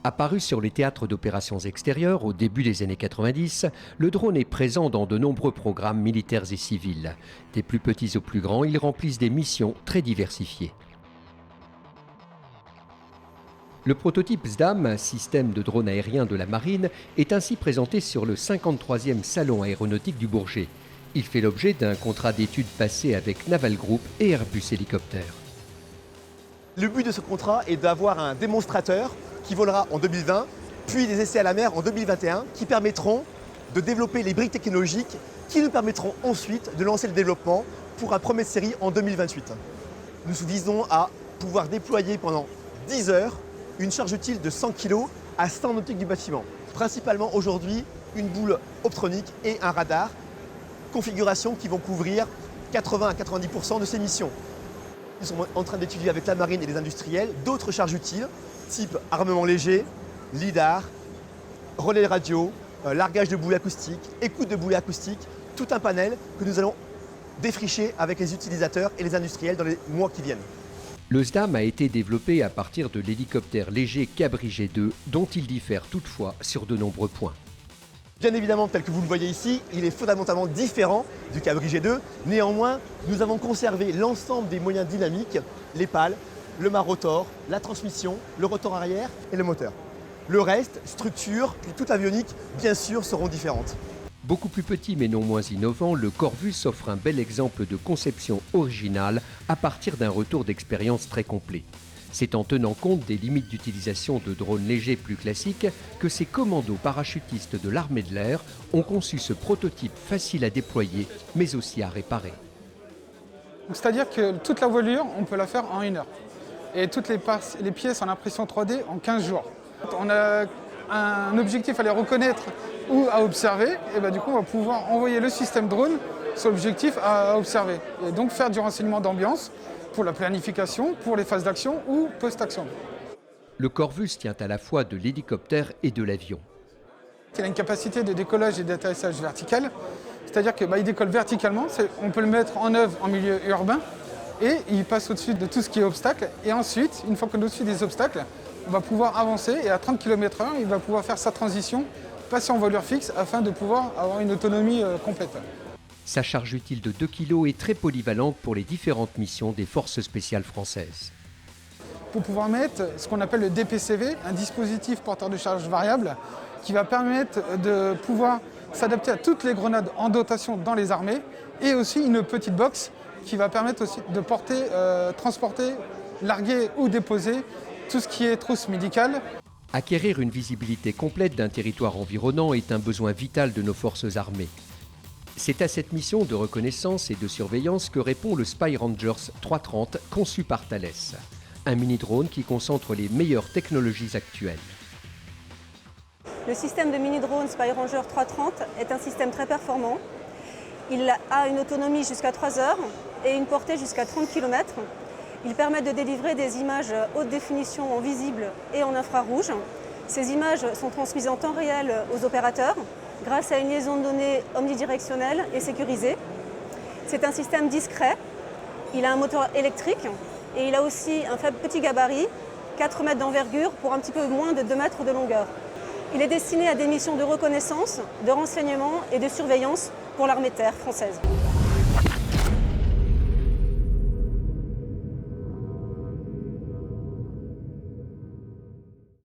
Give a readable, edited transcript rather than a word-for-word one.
Apparu sur les théâtres d'opérations extérieures au début des années 90, le drone est présent dans de nombreux programmes militaires et civils. Des plus petits aux plus grands, ils remplissent des missions très diversifiées. Le prototype SDAM, système de drone aérien de la marine, est ainsi présenté sur le 53e Salon aéronautique du Bourget. Il fait l'objet d'un contrat d'études passé avec Naval Group et Airbus Hélicoptères. Le but de ce contrat est d'avoir un démonstrateur qui volera en 2020, puis des essais à la mer en 2021 qui permettront de développer les briques technologiques qui nous permettront ensuite de lancer le développement pour un premier série en 2028. Nous visons à pouvoir déployer pendant 10 heures une charge utile de 100 kg à 100 nautiques du bâtiment. Principalement aujourd'hui, une boule optronique et un radar, configurations qui vont couvrir 80 à 90% de ces missions. Nous sommes en train d'étudier avec la marine et les industriels d'autres charges utiles, type armement léger, lidar, relais radio, largage de bouées acoustiques, écoute de bouées acoustiques, tout un panel que nous allons défricher avec les utilisateurs et les industriels dans les mois qui viennent. Le SDAM a été développé à partir de l'hélicoptère léger Cabri G2, dont il diffère toutefois sur de nombreux points. Bien évidemment, tel que vous le voyez ici, il est fondamentalement différent du Cabri G2. Néanmoins, nous avons conservé l'ensemble des moyens dynamiques, les pales, le mât rotor, la transmission, le rotor arrière et le moteur. Le reste, structure, puis toute l'avionique, bien sûr, seront différentes. Beaucoup plus petit mais non moins innovant, le Corvus offre un bel exemple de conception originale à partir d'un retour d'expérience très complet. C'est en tenant compte des limites d'utilisation de drones légers plus classiques que ces commandos parachutistes de l'armée de l'air ont conçu ce prototype facile à déployer mais aussi à réparer. C'est-à-dire que toute la voilure, on peut la faire en 1 heure. Et toutes les pièces en impression 3D en 15 jours. On a un objectif à les reconnaître ou à observer, et du coup on va pouvoir envoyer le système drone sur l'objectif à observer. Et donc faire du renseignement d'ambiance pour la planification, pour les phases d'action ou post-action. Le Corvus tient à la fois de l'hélicoptère et de l'avion. Il a une capacité de décollage et d'atterrissage vertical, c'est-à-dire qu'il décolle verticalement, on peut le mettre en œuvre en milieu urbain, et il passe au-dessus de tout ce qui est obstacle. Et ensuite, une fois qu'on est au-dessus des obstacles, on va pouvoir avancer et à 30 km/h, il va pouvoir faire sa transition, passer en voilure fixe afin de pouvoir avoir une autonomie complète. Sa charge utile de 2 kg est très polyvalente pour les différentes missions des forces spéciales françaises. Pour pouvoir mettre ce qu'on appelle le DPCV, un dispositif porteur de charge variable, qui va permettre de pouvoir s'adapter à toutes les grenades en dotation dans les armées, et aussi une petite box qui va permettre aussi de porter, transporter, larguer ou déposer tout ce qui est trousse médicale. Acquérir une visibilité complète d'un territoire environnant est un besoin vital de nos forces armées. C'est à cette mission de reconnaissance et de surveillance que répond le Spy Rangers 330 conçu par Thales. Un mini-drone qui concentre les meilleures technologies actuelles. Le système de mini-drone Spy Ranger 330 est un système très performant. Il a une autonomie jusqu'à 3 heures et une portée jusqu'à 30 km. Il permet de délivrer des images haute définition en visible et en infrarouge. Ces images sont transmises en temps réel aux opérateurs grâce à une liaison de données omnidirectionnelle et sécurisée. C'est un système discret. Il a un moteur électrique et il a aussi un faible petit gabarit, 4 mètres d'envergure pour un petit peu moins de 2 mètres de longueur. Il est destiné à des missions de reconnaissance, de renseignement et de surveillance pour l'armée de terre française.